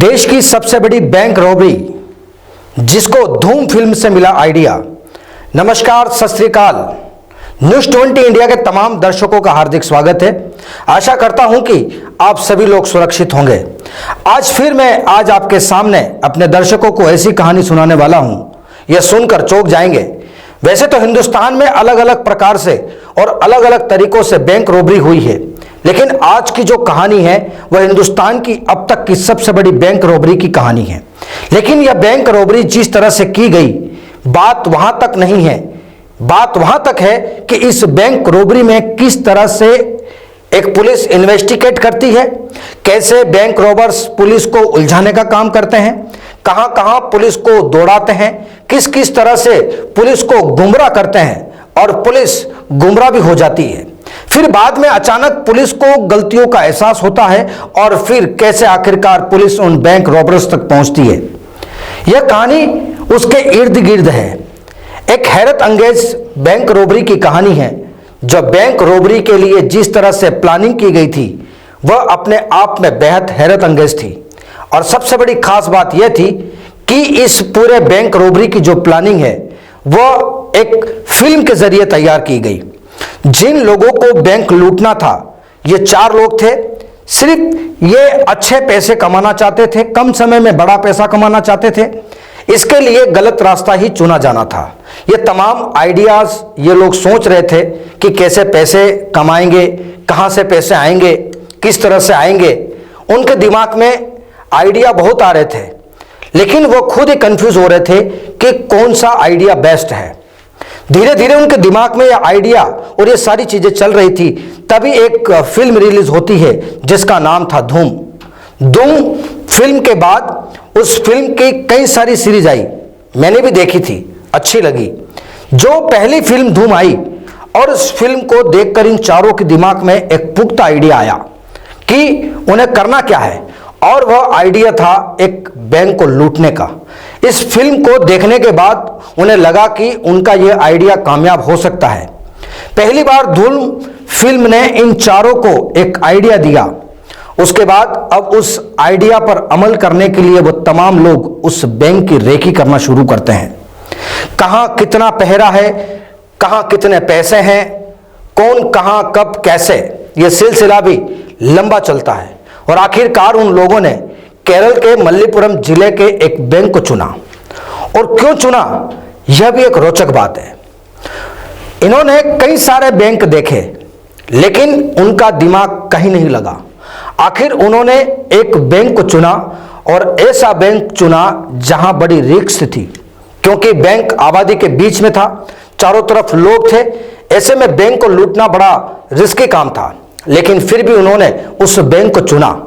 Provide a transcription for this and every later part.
देश की सबसे बड़ी बैंक रॉबरी जिसको धूम फिल्म से मिला आइडिया। नमस्कार, सत श्री अकाल। न्यूज़ 20 इंडिया के तमाम दर्शकों का हार्दिक स्वागत है। आशा करता हूं कि आप सभी लोग सुरक्षित होंगे। फिर मैं आपके सामने अपने दर्शकों को ऐसी कहानी सुनाने वाला हूं, यह सुनकर चौंक जाएंगे। वैसे तो हिंदुस्तान में अलग अलग प्रकार से और अलग अलग तरीकों से बैंक रॉबरी हुई है, लेकिन आज की जो कहानी है वह हिंदुस्तान की अब तक की सबसे बड़ी बैंक रॉबरी की कहानी है। लेकिन यह बैंक रॉबरी जिस तरह से की गई, बात वहां तक नहीं है। बात वहां तक है कि इस बैंक रॉबरी में किस तरह से एक पुलिस इन्वेस्टिगेट करती है, कैसे बैंक रॉबर्स पुलिस को उलझाने का काम करते हैं, कहां कहां पुलिस को दौड़ाते हैं, किस किस तरह से पुलिस को गुमराह करते हैं और पुलिस गुमराह भी हो जाती है। फिर बाद में अचानक पुलिस को गलतियों का एहसास होता है और फिर कैसे आखिरकार पुलिस उन बैंक रॉबर्स तक पहुंचती है। यह कहानी उसके इर्द गिर्द है। एक हैरत अंगेज बैंक रॉबरी की कहानी है। जो बैंक रॉबरी के लिए जिस तरह से प्लानिंग की गई थी वह अपने आप में बेहद हैरत अंगेज थी। और सबसे बड़ी खास बात यह थी कि इस पूरे बैंक रॉबरी की जो प्लानिंग है वह एक फिल्म के जरिए तैयार की गई। जिन लोगों को बैंक लूटना था, ये 4 लोग थे। सिर्फ ये अच्छे पैसे कमाना चाहते थे, कम समय में बड़ा पैसा कमाना चाहते थे। इसके लिए गलत रास्ता ही चुना जाना था। ये तमाम आइडियाज ये लोग सोच रहे थे कि कैसे पैसे कमाएंगे, कहां से पैसे आएंगे, किस तरह से आएंगे। उनके दिमाग में आइडिया बहुत आ रहे थे, लेकिन वो खुद ही कंफ्यूज हो रहे थे कि कौन सा आइडिया बेस्ट है। धीरे धीरे उनके दिमाग में यह आइडिया और ये सारी चीजें चल रही थी, तभी एक फिल्म रिलीज होती है जिसका नाम था धूम। धूम फिल्म के बाद उस फिल्म की कई सारी सीरीज आई, मैंने भी देखी थी, अच्छी लगी। जो पहली फिल्म धूम आई और उस फिल्म को देखकर इन चारों के दिमाग में एक पुख्ता आइडिया आया कि उन्हें करना क्या है, और वह आइडिया था एक बैंक को लूटने का। इस फिल्म को देखने के बाद उन्हें लगा कि उनका यह आइडिया कामयाब हो सकता है। पहली बार धूम फिल्म ने इन चारों को एक आइडिया दिया। उसके बाद अब उस आइडिया पर अमल करने के लिए वो तमाम लोग उस बैंक की रेकी करना शुरू करते हैं। कहां कितना पहरा है, कहां कितने पैसे हैं, कौन कहां कब कैसे, यह सिलसिला भी लंबा चलता है। और आखिरकार उन लोगों ने केरल के मल्लीपुरम जिले के एक बैंक को चुना। और क्यों चुना, यह भी एक रोचक बात है। इन्होंने कई सारे बैंक देखे, लेकिन उनका दिमाग कहीं नहीं लगा। आखिर उन्होंने एक बैंक को चुना, और ऐसा बैंक चुना जहां बड़ी रिस्क थी, क्योंकि बैंक आबादी के बीच में था, चारों तरफ लोग थे। ऐसे में बैंक को लूटना बड़ा रिस्की काम था, लेकिन फिर भी उन्होंने उस बैंक को चुना।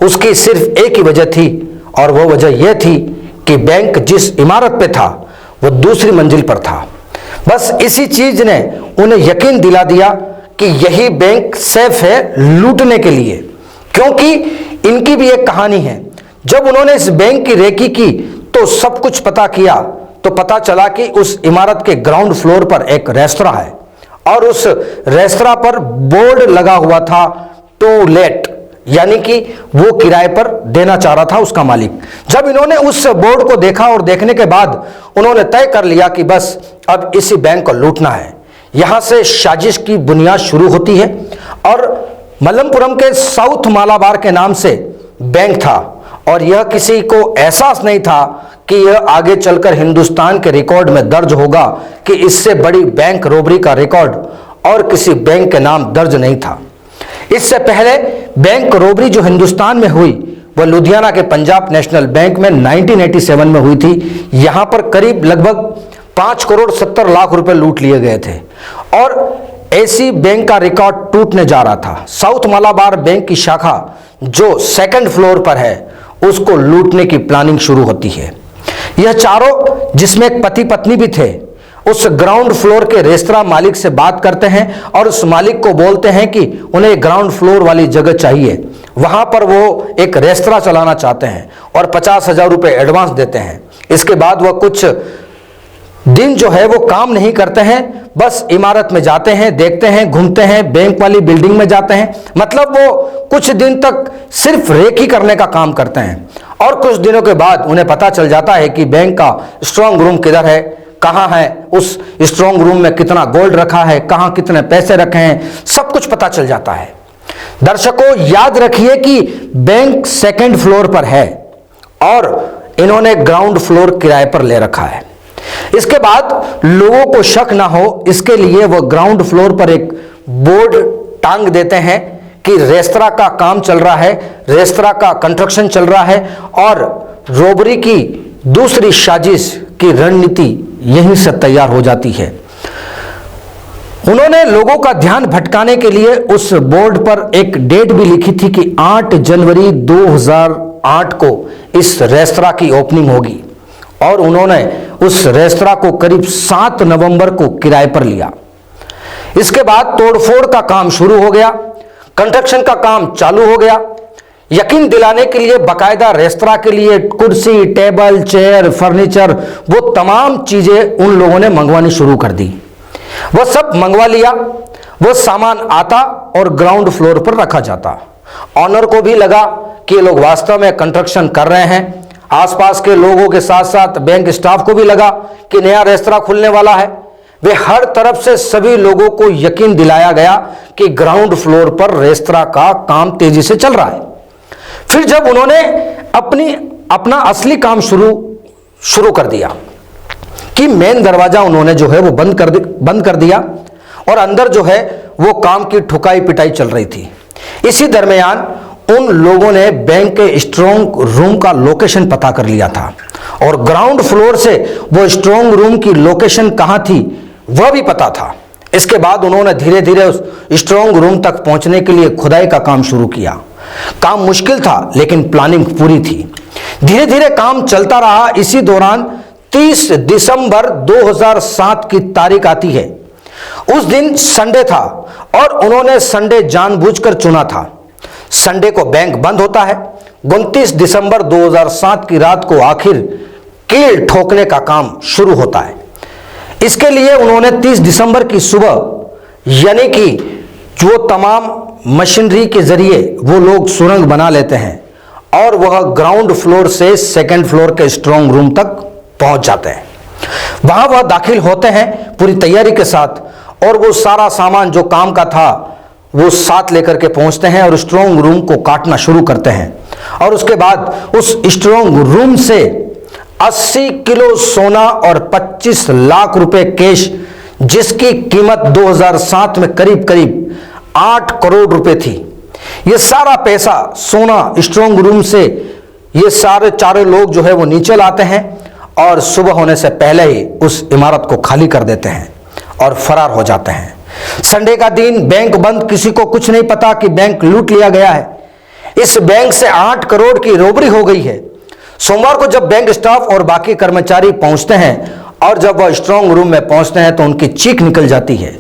उसकी सिर्फ एक ही वजह थी, और वो वजह यह थी कि बैंक जिस इमारत पे था वो दूसरी मंजिल पर था। बस इसी चीज ने उन्हें यकीन दिला दिया कि यही बैंक सेफ है लूटने के लिए। क्योंकि इनकी भी एक कहानी है। जब उन्होंने इस बैंक की रेकी की तो सब कुछ पता किया, तो पता चला कि उस इमारत के ग्राउंड फ्लोर पर एक रेस्तरां है, और उस रेस्तरां पर बोर्ड लगा हुआ था टू लेट, यानी कि वो किराए पर देना चाह रहा था उसका मालिक। जब इन्होंने उस बोर्ड को देखा और देखने के बाद उन्होंने तय कर लिया कि बस अब इसी बैंक को लूटना है। यहां से साजिश की बुनियाद शुरू होती है। और मलमपुरम के साउथ मालाबार के नाम से बैंक था, और यह किसी को एहसास नहीं था कि यह आगे चलकर हिंदुस्तान के रिकॉर्ड में दर्ज होगा कि इससे बड़ी बैंक रॉबरी का रिकॉर्ड और किसी बैंक के नाम दर्ज नहीं था। इससे पहले बैंक रॉबरी जो हिंदुस्तान में हुई वह लुधियाना के पंजाब नेशनल बैंक में 1987 में हुई थी। यहां पर करीब लगभग 5 करोड़ 70 लाख रुपए लूट लिए गए थे, और ऐसी बैंक का रिकॉर्ड टूटने जा रहा था। साउथ मालाबार बैंक की शाखा जो 2nd फ्लोर पर है, उसको लूटने की प्लानिंग शुरू होती है। यह चारों, जिसमें एक पति पत्नी भी थे, उस ग्राउंड फ्लोर के रेस्तरां मालिक से बात करते हैं और उस मालिक को बोलते हैं कि उन्हें ग्राउंड फ्लोर वाली जगह चाहिए। वहां पर वो एक रेस्तरां चलाना चाहते हैं और 50,000 रुपए एडवांस देते हैं। इसके बाद वह कुछ दिन जो है वो काम नहीं करते हैं, बस इमारत में जाते हैं, देखते हैं, घूमते हैं, बैंक वाली बिल्डिंग में जाते हैं। मतलब वो कुछ दिन तक सिर्फ रेकी करने का काम करते हैं और कुछ दिनों के बाद उन्हें पता चल जाता है कि बैंक का स्ट्रांग रूम किधर है, कहाँ है, उस स्ट्रांग रूम में कितना गोल्ड रखा है, कहाँ कितने पैसे रखे हैं, सब कुछ पता चल जाता है। दर्शकों, याद रखिए कि बैंक सेकंड फ्लोर पर है और इन्होंने ग्राउंड फ्लोर किराए पर ले रखा है। इसके बाद लोगों को शक ना हो, इसके लिए वो ग्राउंड फ्लोर पर एक बोर्ड टांग देते हैं कि रेस्तरां का काम चल रहा है, रेस्तरां का कंस्ट्रक्शन चल रहा है और रॉबरी की दूसरी साजिश की रणनीति यहीं से तैयार हो जाती है। उन्होंने लोगों का ध्यान भटकाने के लिए उस बोर्ड पर एक डेट भी लिखी थी कि 8 जनवरी 2008 को इस रेस्तरां की ओपनिंग होगी और उन्होंने उस रेस्तरां को करीब 7 नवंबर को किराए पर लिया। इसके बाद तोड़फोड़ का काम शुरू हो गया, कंस्ट्रक्शन का काम चालू हो गया। यकीन दिलाने के लिए बाकायदा रेस्तरां के लिए कुर्सी, टेबल, चेयर, फर्नीचर, वो तमाम चीजें उन लोगों ने मंगवानी शुरू कर दी। वो सब मंगवा लिया, वो सामान आता और ग्राउंड फ्लोर पर रखा जाता। ऑनर को भी लगा कि ये लोग वास्तव में कंस्ट्रक्शन कर रहे हैं। आसपास के लोगों के साथ साथ बैंक स्टाफ को भी लगा कि नया रेस्तरां खुलने वाला है। वे हर तरफ से सभी लोगों को यकीन दिलाया गया कि ग्राउंड फ्लोर पर रेस्तरां का काम तेजी से चल रहा है। फिर जब उन्होंने अपना असली काम शुरू कर दिया कि मेन दरवाजा उन्होंने जो है वो बंद कर दिया और अंदर जो है वो काम की ठुकाई पिटाई चल रही थी। इसी दरमियान उन लोगों ने बैंक के स्ट्रांग रूम का लोकेशन पता कर लिया था और ग्राउंड फ्लोर से वो स्ट्रांग रूम की लोकेशन कहां थी वह भी पता था। इसके बाद उन्होंने धीरे धीरे उस स्ट्रांग रूम तक पहुंचने के लिए खुदाई का काम शुरू किया। काम मुश्किल था लेकिन प्लानिंग पूरी थी। धीरे धीरे काम चलता रहा। इसी दौरान 30 दिसंबर 2007 की तारीख आती है। उस दिन संडे था और उन्होंने संडे जानबूझकर चुना था। संडे को बैंक बंद होता है। 29 दिसंबर 2007 की रात को आखिर कील ठोकने का काम शुरू होता है। इसके लिए उन्होंने 30 दिसंबर की सुबह यानी कि जो तमाम मशीनरी के जरिए वो लोग सुरंग बना लेते हैं और वह ग्राउंड फ्लोर से सेकंड फ्लोर के स्ट्रांग रूम तक पहुंच जाते हैं। वहां वह दाखिल होते हैं पूरी तैयारी के साथ और वो सारा सामान जो काम का था वो साथ लेकर के पहुंचते हैं और स्ट्रांग रूम को काटना शुरू करते हैं और उसके बाद उस स्ट्रांग रूम से 80 किलो सोना और 25 लाख रुपए कैश, जिसकी कीमत 2007 में करीब करीब 8 करोड़ रुपए थी। ये सारा पैसा सोना स्ट्रांग रूम से ये सारे चारों लोग जो है वो नीचे लाते हैं और सुबह होने से पहले ही उस इमारत को खाली कर देते हैं और फरार हो जाते हैं। संडे का दिन, बैंक बंद, किसी को कुछ नहीं पता कि बैंक लूट लिया गया है। इस बैंक से 8 करोड़ की रॉबरी हो गई है। सोमवार को जब बैंक स्टाफ और बाकी कर्मचारी पहुंचते हैं और जब वह स्ट्रांग रूम में पहुंचते हैं तो उनकी चीख निकल जाती है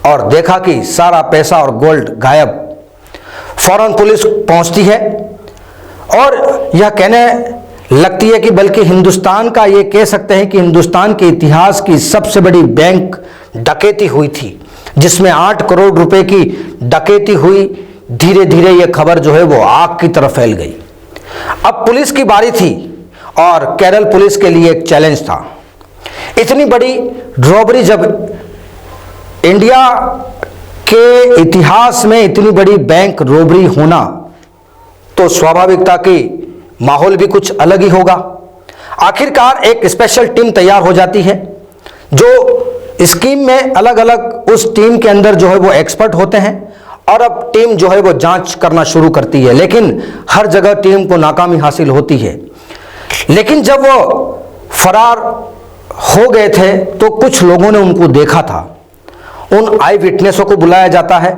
और देखा कि सारा पैसा और गोल्ड गायब। फौरन पुलिस पहुंचती है और यह कहने लगती है कि बल्कि हिंदुस्तान का, ये कह सकते हैं कि हिंदुस्तान के इतिहास की सबसे बड़ी बैंक डकैती हुई थी, जिसमें 8 करोड़ रुपए की डकैती हुई। धीरे धीरे यह खबर जो है वो आग की तरफ फैल गई। अब पुलिस की बारी थी और केरल पुलिस के लिए एक चैलेंज था। इतनी बड़ी रॉबरी, जब इंडिया के इतिहास में इतनी बड़ी बैंक रॉबरी होना, तो स्वाभाविक था कि माहौल भी कुछ अलग ही होगा। आखिरकार एक स्पेशल टीम तैयार हो जाती है जो स्कीम में अलग अलग, उस टीम के अंदर जो है वो एक्सपर्ट होते हैं और अब टीम जो है वो जांच करना शुरू करती है। लेकिन हर जगह टीम को नाकामी हासिल होती है। लेकिन जब वो फरार हो गए थे तो कुछ लोगों ने उनको देखा था। उन आई विटनेसों को बुलाया जाता है।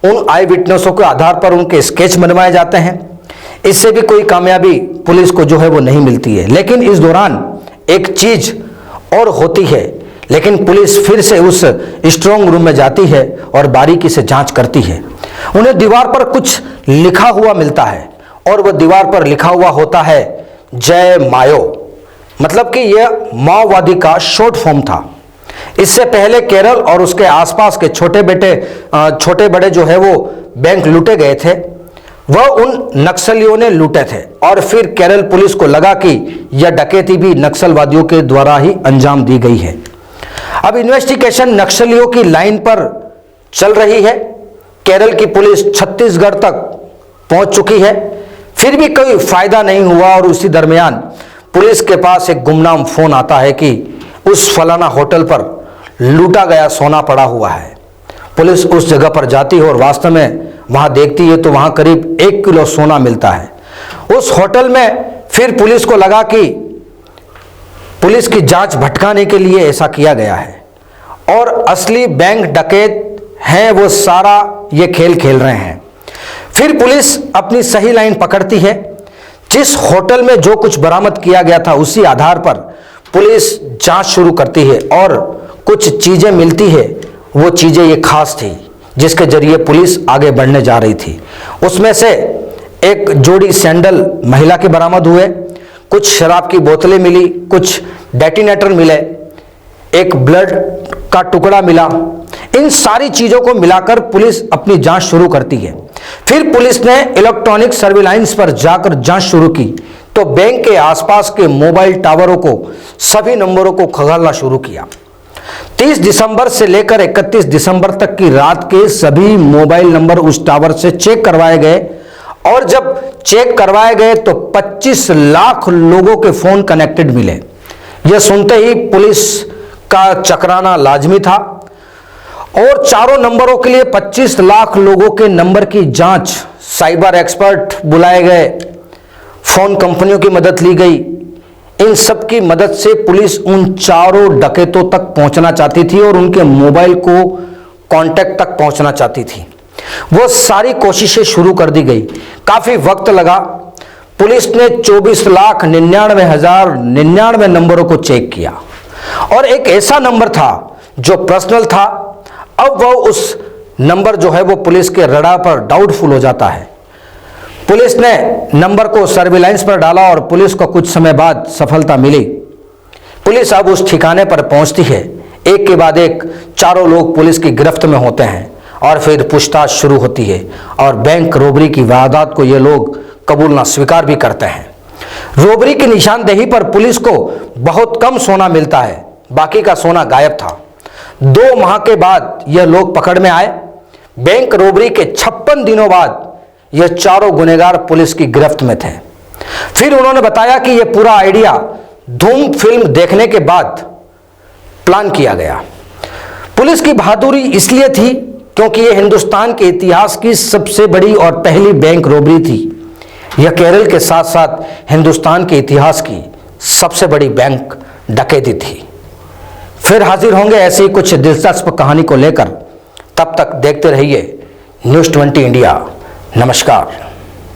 उन आई विटनेसों के आधार पर उनके स्केच बनवाए जाते हैं। इससे भी कोई कामयाबी पुलिस को जो है वो नहीं मिलती है। लेकिन इस दौरान एक चीज और होती है। लेकिन पुलिस फिर से उस स्ट्रांग रूम में जाती है और बारीकी से जांच करती है। उन्हें दीवार पर कुछ लिखा हुआ मिलता है और वह दीवार पर लिखा हुआ होता है जय मायो, मतलब कि यह माओवादी का शॉर्ट फॉर्म था। इससे पहले केरल और उसके आसपास के छोटे बड़े जो है वो बैंक लूटे गए थे, वह उन नक्सलियों ने लूटे थे और फिर केरल पुलिस को लगा कि यह डकैती भी नक्सलवादियों के द्वारा ही अंजाम दी गई है। अब इन्वेस्टिगेशन नक्सलियों की लाइन पर चल रही है। केरल की पुलिस छत्तीसगढ़ तक पहुंच चुकी है, फिर भी कोई फायदा नहीं हुआ और उसी दरमियान पुलिस के पास एक गुमनाम फोन आता है कि उस फलाना होटल पर लूटा गया सोना पड़ा हुआ है। पुलिस उस जगह पर जाती है और वास्तव में वहां देखती है तो वहां करीब 1 किलो सोना मिलता है। उस होटल में फिर पुलिस को लगा कि पुलिस की जांच भटकाने के लिए ऐसा किया गया है और असली बैंक डकैत हैं वो सारा ये खेल खेल रहे हैं। फिर पुलिस अपनी सही लाइन पकड़ती है। जिस होटल में जो कुछ बरामद किया गया था उसी आधार पर पुलिस जांच शुरू करती है और कुछ चीजें मिलती है। वो चीजें ये खास थी जिसके जरिए पुलिस आगे बढ़ने जा रही थी। उसमें से एक जोड़ी सैंडल महिला के बरामद हुए, कुछ शराब की बोतलें मिली, कुछ डेटोनेटर मिले, एक ब्लड का टुकड़ा मिला। इन सारी चीजों को मिलाकर पुलिस अपनी जांच शुरू करती है। फिर पुलिस ने इलेक्ट्रॉनिक सर्विलांस पर जाकर जांच शुरू की तो बैंक के आसपास के मोबाइल टावरों को, सभी नंबरों को खंगालना शुरू किया। 30 दिसंबर से लेकर 31 दिसंबर तक की रात के सभी मोबाइल नंबर उस टावर से चेक करवाए गए और जब चेक करवाए गए तो 25 लाख लोगों के फोन कनेक्टेड मिले। यह सुनते ही पुलिस का चकराना लाजमी था और चारों नंबरों के लिए 25 लाख लोगों के नंबर की जांच, साइबर एक्सपर्ट बुलाए गए, फोन कंपनियों की मदद ली गई। इन सब की मदद से पुलिस उन चारों डकैतों तक पहुंचना चाहती थी और उनके मोबाइल को कांटेक्ट तक पहुंचना चाहती थी। वो सारी कोशिशें शुरू कर दी गई। काफी वक्त लगा। पुलिस ने 24,99,099 नंबरों को चेक किया और एक ऐसा नंबर था जो पर्सनल था। अब वो उस नंबर जो है वो पुलिस के रडार पर डाउटफुल हो जाता है। पुलिस ने नंबर को सर्विलांस पर डाला और पुलिस को कुछ समय बाद सफलता मिली। पुलिस अब उस ठिकाने पर पहुंचती है। एक के बाद एक चारों लोग पुलिस की गिरफ्त में होते हैं और फिर पूछताछ शुरू होती है और बैंक रोबरी की वारदात को ये लोग कबूलना स्वीकार भी करते हैं। रोबरी की निशानदेही पर पुलिस को बहुत कम सोना मिलता है, बाकी का सोना गायब था। 2 माह के बाद यह लोग पकड़ में आए। बैंक रोबरी के 56 दिनों बाद यह चारों गुनहगार पुलिस की गिरफ्त में थे। फिर उन्होंने बताया कि यह पूरा आइडिया धूम फिल्म देखने के बाद प्लान किया गया। पुलिस की बहादुरी इसलिए थी क्योंकि यह हिंदुस्तान के इतिहास की सबसे बड़ी और पहली बैंक रोबरी थी। यह केरल के साथ साथ हिंदुस्तान के इतिहास की सबसे बड़ी बैंक डकैती थी। फिर हाजिर होंगे ऐसी कुछ दिलचस्प कहानी को लेकर। तब तक देखते रहिए न्यूज़ 20 इंडिया। नमस्कार।